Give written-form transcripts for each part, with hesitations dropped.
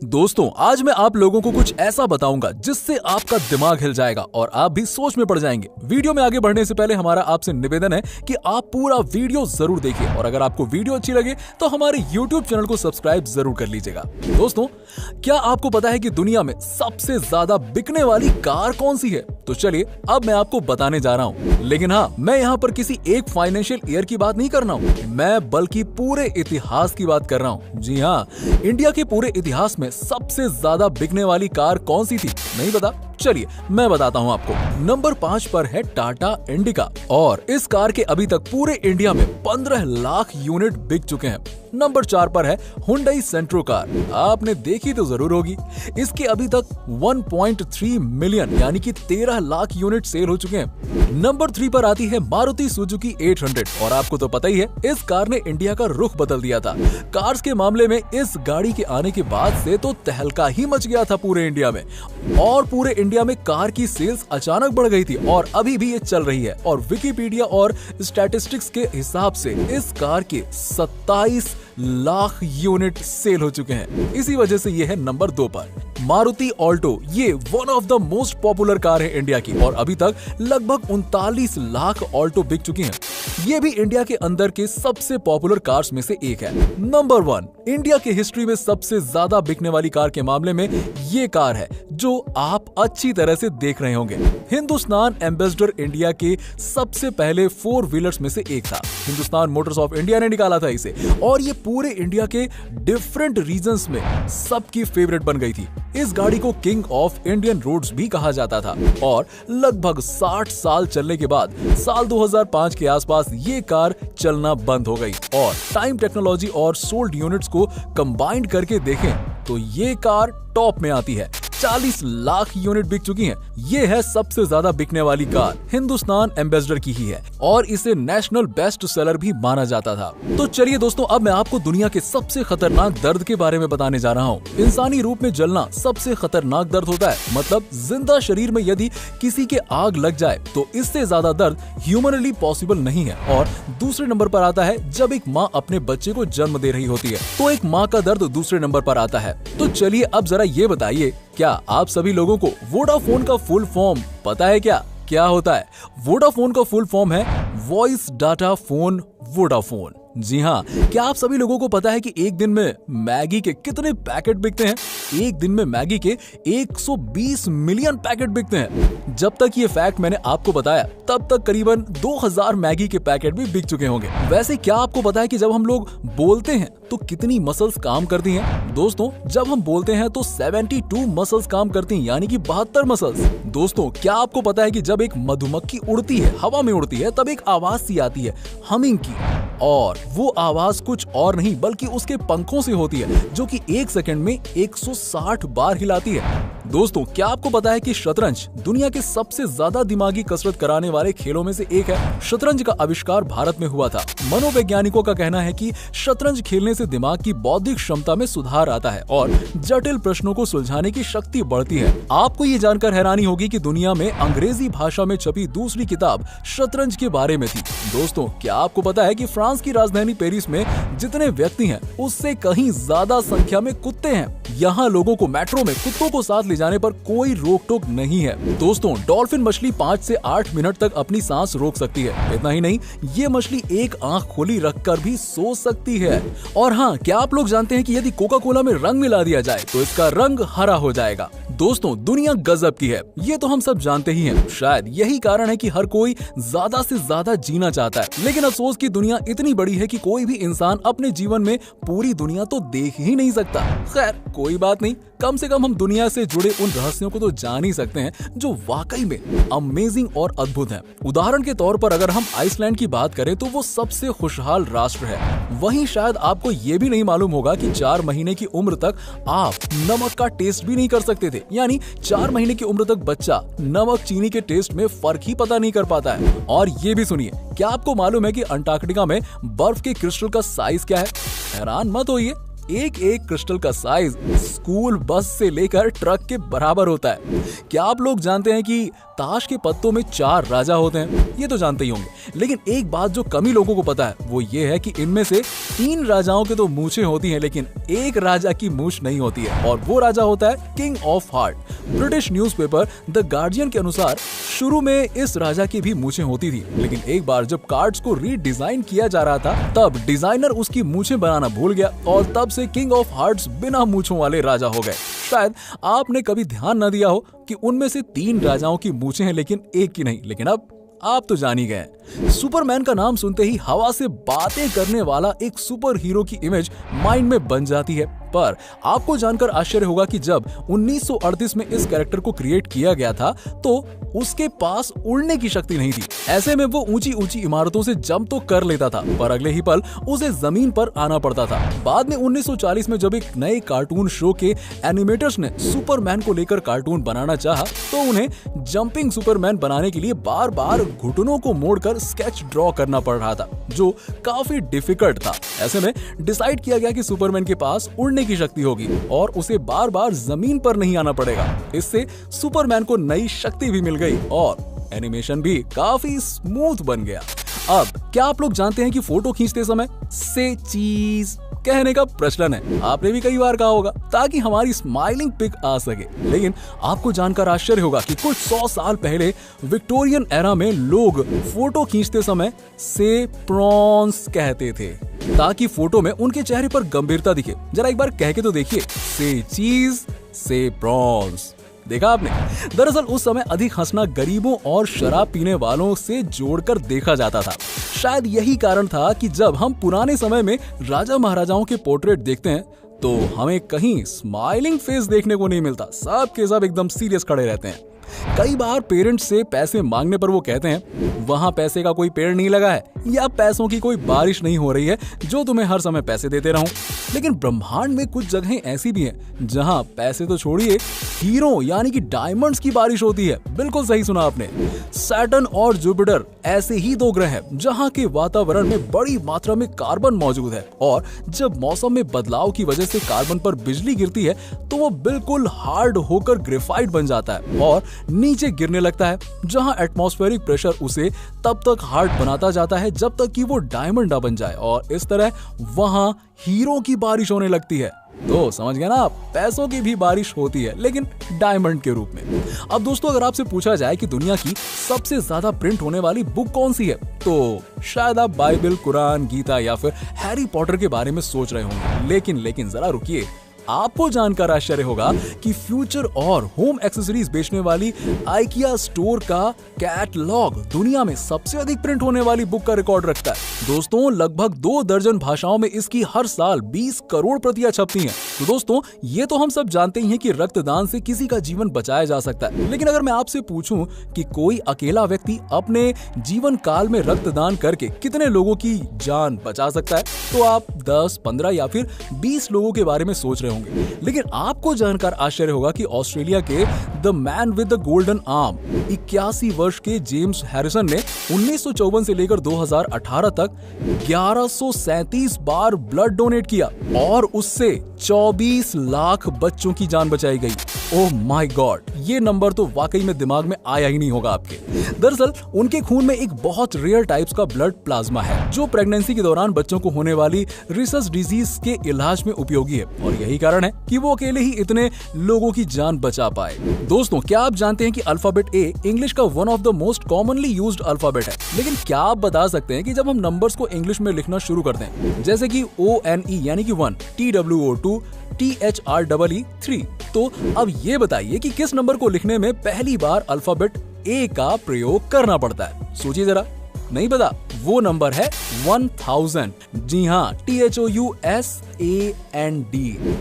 दोस्तों आज मैं आप लोगों को कुछ ऐसा बताऊंगा जिससे आपका दिमाग हिल जाएगा और आप भी सोच में पड़ जाएंगे। वीडियो में आगे बढ़ने से पहले हमारा आपसे निवेदन है कि आप पूरा वीडियो जरूर देखिए और अगर आपको वीडियो अच्छी लगे तो हमारे YouTube चैनल को सब्सक्राइब जरूर कर लीजिएगा। दोस्तों क्या आपको पता है कि दुनिया में सबसे ज्यादा बिकने वाली कार कौन सी है? तो चलिए अब मैं आपको बताने जा रहा हूँ। लेकिन हाँ, मैं यहाँ पर किसी एक फाइनेंशियल ईयर की बात नहीं कर रहा हूँ, मैं बल्कि पूरे इतिहास की बात कर रहा हूँ। जी हाँ, इंडिया के पूरे इतिहास में सबसे ज्यादा बिकने वाली कार कौन सी थी? नहीं पता? चलिए मैं बताता हूं आपको। नंबर 5 पर है टाटा इंडिका और इस कार के अभी तक पूरे इंडिया में 15 लाख यूनिट बिक चुके हैं। नंबर 4 पर है हुंडई सेंट्रो कार, आपने देखी तो जरूर होगी। इसके अभी तक 1.3 मिलियन यानी कि 13 लाख यूनिट सेल हो चुके हैं। नंबर 3 पर आती है मारुति सुजुकी 800 और आपको तो पता ही है इस कार ने इंडिया का रुख बदल दिया था। कार्स के मामले में इस गाड़ी के आने के बाद से तो तहलका ही मच गया था पूरे इंडिया में और पूरे इंडिया में कार की सेल्स अचानक बढ़ गई थी और अभी भी ये चल रही है। और विकिपीडिया और स्टैटिस्टिक्स के हिसाब से इस कार के 27 लाख यूनिट सेल हो चुके हैं। इसी वजह से ये है नंबर 2 पर। मारुति ऑल्टो ये one of the most popular car है इंडिया की और अभी तक लगभग 39 लाख ऑल्टो बिक चुकी हैं। ये भी इंडिया के अंदर के सबसे पॉपुलर कार्स में से एक है। नंबर 1 इंडिया के हिस्ट्री में सबसे ज्यादा बिकने वाली कार के मामले में ये कार है जो आप अच्छी तरह से देख रहे होंगे। हिंदुस्तान एम्बेसडर इंडिया के सबसे पहले 4 व्हीलर्स में से एक था। हिंदुस्तान मोटर्स ऑफ इंडिया ने निकाला था इसे और ये पूरे इंडिया के डिफरेंट रीजन्स में सबकी फेवरेट बन गई थी। इस गाड़ी को किंग ऑफ इंडियन रोड्स भी कहा जाता था और लगभग 60 साल चलने के बाद साल 2005 के आसपास ये कार चलना बंद हो गई और टाइम टेक्नोलॉजी और सोल्ड यूनिट्स को कंबाइंड करके देखें तो ये कार टॉप में आती है। 40 लाख यूनिट बिक चुकी हैं। ये है सबसे ज्यादा बिकने वाली कार, हिंदुस्तान एम्बेसडर की ही है और इसे नेशनल बेस्ट सेलर भी माना जाता था। तो चलिए दोस्तों अब मैं आपको दुनिया के सबसे खतरनाक दर्द के बारे में बताने जा रहा हूँ। इंसानी रूप में जलना सबसे खतरनाक दर्द होता है, मतलब जिंदा शरीर में यदि किसी के आग लग जाए तो इससे ज्यादा दर्द ह्यूमनली पॉसिबल नहीं है। और दूसरे नंबर पर आता है जब एक माँ अपने बच्चे को जन्म दे रही होती है, तो एक माँ का दर्द दूसरे नंबर पर आता है। तो चलिए अब जरा ये बताइए, क्या आप सभी लोगों को वोडाफोन का फुल फॉर्म पता है? क्या होता है? वोडाफोन का फुल फॉर्म है वॉइस डाटा फोन वोडाफोन। जी हाँ, क्या आप सभी लोगों को पता है कि एक दिन में मैगी के कितने पैकेट बिकते हैं? एक दिन में मैगी के 120 मिलियन पैकेट बिकते हैं। जब तक ये फैक्ट मैंने आपको बताया तब तक करीबन 2000 मैगी के पैकेट भी बिक चुके होंगे। वैसे क्या आपको पता है कि जब हम लोग बोलते हैं तो कितनी मसल्स काम करती हैं? दोस्तों जब हम बोलते हैं तो 72 मसल्स काम करती हैं, यानी कि 72 मसल्स। दोस्तों क्या आपको पता है कि जब एक मधुमक्खी उड़ती है, हवा में उड़ती है, तब एक आवाज सी आती है हमिंग की, और वो आवाज कुछ और नहीं बल्कि उसके पंखों से होती है जो कि 1 सेकंड में 160 बार हिलाती है। दोस्तों क्या आपको पता है कि शतरंज दुनिया के सबसे ज्यादा दिमागी कसरत कराने वाले खेलों में से एक है? शतरंज का आविष्कार भारत में हुआ था। मनोवैज्ञानिकों का कहना है कि शतरंज खेलने से दिमाग की बौद्धिक क्षमता में सुधार आता है और जटिल प्रश्नों को सुलझाने की शक्ति बढ़ती है। आपको ये जानकर हैरानी होगी कि दुनिया में अंग्रेजी भाषा में छपी दूसरी किताब शतरंज के बारे में थी। दोस्तों क्या आपको पता है कि फ्रांस की राजधानी पेरिस में जितने व्यक्ति हैं उससे कहीं ज्यादा संख्या में कुत्ते हैं। यहाँ लोगों को मेट्रो में कुत्तों को साथ ले जाने पर कोई रोक टोक नहीं है। दोस्तों डॉल्फिन मछली 5 से 8 मिनट तक अपनी सांस रोक सकती है। इतना ही नहीं, ये मछली एक आंख खोली रखकर भी सो सकती है। और हाँ, क्या आप लोग जानते हैं कि यदि कोका कोला में रंग मिला दिया जाए तो इसका रंग हरा हो जाएगा? दोस्तों दुनिया गजब की है, ये तो हम सब जानते ही हैं। शायद यही कारण है कि हर कोई ज्यादा से ज्यादा जीना चाहता है, लेकिन अफसोस की दुनिया इतनी बड़ी है कि कोई भी इंसान अपने जीवन में पूरी दुनिया तो देख ही नहीं सकता। खैर कोई बात नहीं, कम से कम हम दुनिया से जुड़े उन रहस्यों को तो जान ही सकते हैं जो वाकई में अमेजिंग और अद्भुत हैं। उदाहरण के तौर पर अगर हम आइसलैंड की बात करें तो वो सबसे खुशहाल राष्ट्र है। वहीं शायद आपको ये भी नहीं मालूम होगा कि 4 महीने की उम्र तक आप नमक का टेस्ट भी नहीं कर सकते थे, यानी 4 महीने की उम्र तक बच्चा नमक चीनी के टेस्ट में फर्क ही पता नहीं कर पाता है। और ये भी सुनिए, क्या आपको मालूम है कि अंटार्कटिका में बर्फ के क्रिस्टल का साइज क्या है? हैरान मत होइए, एक एक क्रिस्टल का साइज स्कूल बस से लेकर ट्रक के बराबर होता है। क्या आप लोग जानते हैं कि ताश के पत्तों में 4 राजा होते हैं? ये तो जानते ही होंगे, लेकिन एक बात जो कम ही लोगों को पता है वो ये है कि इनमें से 3 राजाओं के तो मूछें होती हैं, लेकिन एक राजा की मूछ नहीं होती है, और वो राजा होता है king of heart. British newspaper the guardian के अनुसार शुरू में इस राजा की भी मूछें होती थी, लेकिन एक बार जब कार्ड्स को रीडिजाइन किया जा रहा था तब डिजाइनर उसकी मूछें बनाना भूल गया और तब से किंग ऑफ हार्ट्स बिना मूछों वाले राजा हो गए। शायद आपने कभी ध्यान न दिया हो कि उनमें से 3 राजाओं की मूछें हैं लेकिन एक की नहीं, लेकिन अब आप तो जान ही गए। सुपरमैन का नाम सुनते ही हवा से बातें करने वाला एक सुपर हीरो की इमेज माइंड में बन जाती है, पर आपको जानकर आश्चर्य होगा कि जब 1938 में इस कैरेक्टर को क्रिएट किया गया था तो उसके पास उड़ने की शक्ति नहीं थी। ऐसे में वो ऊंची ऊंची इमारतों से जंप तो कर लेता था, पर अगले ही पल उसे जमीन पर आना पड़ता था। बाद में 1940 में जब एक नए कार्टून शो के एनिमेटर्स ने सुपरमैन को लेकर कार्टून बनाना चाहा तो उन्हें जंपिंग सुपरमैन बनाने के लिए बार बार घुटनों को मोड़कर स्केच ड्रॉ करना पड़ रहा था, जो काफी डिफिकल्ट था। ऐसे में डिसाइड किया गया कि सुपरमैन के पास उड़ने की शक्ति होगी और उसे बार बार जमीन पर नहीं आना पड़ेगा। इससे सुपरमैन को नई शक्ति भी मिल गई और एनिमेशन भी काफी स्मूथ बन गया। अब क्या आप लोग जानते हैं कि फोटो खींचते समय से चीज कहने का प्रचलन है? आपने भी कई बार कहा होगा ताकि हमारी स्माइलिंग पिक आ सके, लेकिन आपको जानकर आश्चर्य होगा कि कुछ 100 साल पहले विक्टोरियन एरा में लोग फोटो खींचते समय से प्रॉन्स कहते थे ताकि फोटो में उनके चेहरे पर गंभीरता दिखे। जरा एक बार कह के तो देखिए, से चीज से प्रॉन्स। देखा आपने? दरअसल उस समय अधिक हंसना गरीबों और शराब पीने वालों से जोड़कर देखा जाता था। शायद यही कारण था कि जब हम पुराने समय में राजा महाराजाओं के पोर्ट्रेट देखते हैं तो हमें कहीं स्माइलिंग फेस देखने को नहीं मिलता। सब के सब एकदम सीरियस खड़े रहते हैं। कई बार पेरेंट्स से पैसे मांगने पर वो कहते हैं वहां पैसे का कोई पेड़ नहीं लगा है या पैसों की कोई बारिश नहीं हो रही है जो तुम्हें हर समय पैसे देते रहूं। लेकिन ब्रह्मांड में कुछ जगहें ऐसी भी हैं जहां पैसे तो छोड़िए, हीरो यानी कि डायमंड्स की बारिश होती है। बिल्कुल सही सुना आपने। सैटर्न और जुपिटर ऐसे ही 2 ग्रह हैं जहां के वातावरण में बड़ी मात्रा में कार्बन मौजूद है, और जब मौसम में बदलाव की वजह से कार्बन पर बिजली गिरती है तो वो बिल्कुल हार्ड होकर ग्रेफाइट बन जाता है और नीचे गिरने लगता है, जहां एटमॉस्फेरिक प्रेशर उसे तब तक हार्ड बनाता जाता है जब तक कि वो डायमंड ना बन जाए, और इस तरह वहां हीरो की बारिश होने लगती है। तो समझ गए ना आप, पैसों की भी बारिश होती है लेकिन डायमंड के रूप में। अब दोस्तों, अगर आपसे पूछा जाए कि दुनिया की सबसे ज्यादा प्रिंट होने वाली बुक कौन सी है तो शायद आप बाइबल, कुरान, गीता या फिर हैरी पॉटर के बारे में सोच रहे होंगे। लेकिन जरा रुकिए, आपको जानकर आश्चर्य होगा कि फ्यूचर और होम एक्सेसरीज बेचने वाली आइकिया स्टोर का कैटलॉग दुनिया में सबसे अधिक प्रिंट होने वाली बुक का रिकॉर्ड रखता है। दोस्तों, लगभग 2 दर्जन भाषाओं में इसकी हर साल 20 करोड़ प्रतियां छपती हैं। तो दोस्तों, ये तो हम सब जानते ही हैं कि रक्तदान से किसी का जीवन बचाया जा सकता है, लेकिन अगर मैं आपसे पूछूं कि कोई अकेला व्यक्ति अपने जीवन काल में रक्तदान करके कितने लोगों की जान बचा सकता है, तो आप 10, 15 या फिर 20 लोगों के बारे में सोच रहे होंगे। लेकिन आपको जानकर आश्चर्य होगा कि ऑस्ट्रेलिया के the man with the golden arm 81 वर्ष के जेम्स हैरिसन ने 1954 से लेकर 2018 तक 1137 बार ब्लड डोनेट किया और उससे 24 लाख बच्चों की जान बचाई गई। ओह माय गॉड, ये नंबर तो वाकई में दिमाग में आया ही नहीं होगा आपके। दरअसल उनके खून में एक बहुत रेयर टाइप्स का ब्लड प्लाज्मा है जो प्रेगनेंसी के दौरान बच्चों को होने वाली रिसस डिजीज के इलाज में उपयोगी है, और यही कारण है कि वो अकेले ही इतने लोगों की जान बचा पाए। दोस्तों, क्या आप जानते हैं कि अल्फाबेट ए इंग्लिश का one of the most commonly used alphabet है? लेकिन क्या आप बता सकते हैं कि जब हम नंबर्स को इंग्लिश में लिखना शुरू करते हैं, जैसे कि ONE यानी कि 1, TWO 2, THREE 3, तो अब ये बताइए कि किस नंबर को लिखने में पहली बार अल्फाबेट ए का प्रयोग करना पड़ता है? सोचिए जरा। नहीं पता? वो नंबर है 1000। जी हाँ, THOUSAND।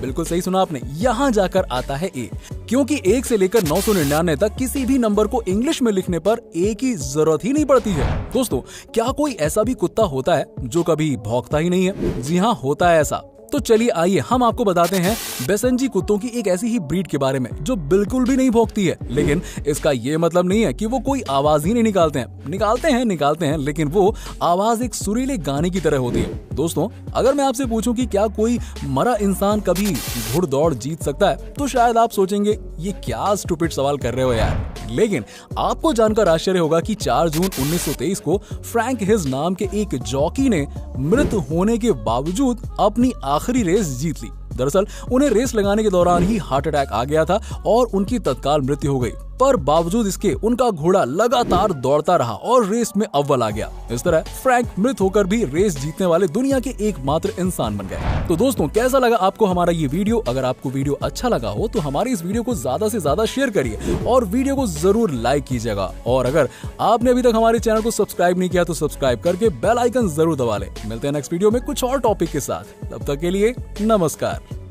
बिल्कुल सही सुना आपने, यहाँ जाकर आता है ए, क्योंकि 1 से लेकर 999 तक किसी भी नंबर को इंग्लिश में लिखने पर ए की जरूरत ही नहीं पड़ती है। दोस्तों, क्या कोई ऐसा भी कुत्ता होता है जो कभी भौंकता ही नहीं है? जी हाँ, होता है ऐसा। तो चलिए आइए हम आपको बताते हैं बेसेंजी कुत्तों की एक ऐसी ही ब्रीड के बारे में जो बिल्कुल भी नहीं भौंकती है, लेकिन इसका ये मतलब नहीं है कि वो कोई आवाज ही नहीं निकालते हैं, लेकिन वो आवाज एक सुरीले गाने की तरह होती है। दोस्तों, अगर मैं आपसे पूछूं कि क्या कोई मरा इंसान कभी घुड़दौड़ जीत सकता है, तो शायद आप सोचेंगे ये क्या स्टूपिड सवाल कर रहे हो यार। लेकिन आपको जानकर आश्चर्य होगा कि 4 जून 1923 को फ्रैंक हिज नाम के एक जॉकी ने मृत होने के बावजूद अपनी आखिरी रेस जीत ली। दरअसल उन्हें रेस लगाने के दौरान ही हार्ट अटैक आ गया था और उनकी तत्काल मृत्यु हो गई, पर बावजूद इसके उनका घोड़ा लगातार दौड़ता रहा और रेस में अव्वल आ गया। इस तरह फ्रैंक मृत होकर भी रेस जीतने वाले दुनिया के एकमात्र इंसान बन गए। तो दोस्तों, कैसा लगा आपको हमारा ये वीडियो? अगर आपको वीडियो अच्छा लगा हो तो हमारी इस वीडियो को ज्यादा से ज्यादा शेयर करिए और वीडियो को जरूर लाइक कीजिएगा। और अगर आपने अभी तक हमारे चैनल को सब्सक्राइब नहीं किया तो सब्सक्राइब करके बेल आइकन जरूर दबा लें। मिलते हैं नेक्स्ट वीडियो में कुछ और टॉपिक के साथ। तब तक के लिए नमस्कार।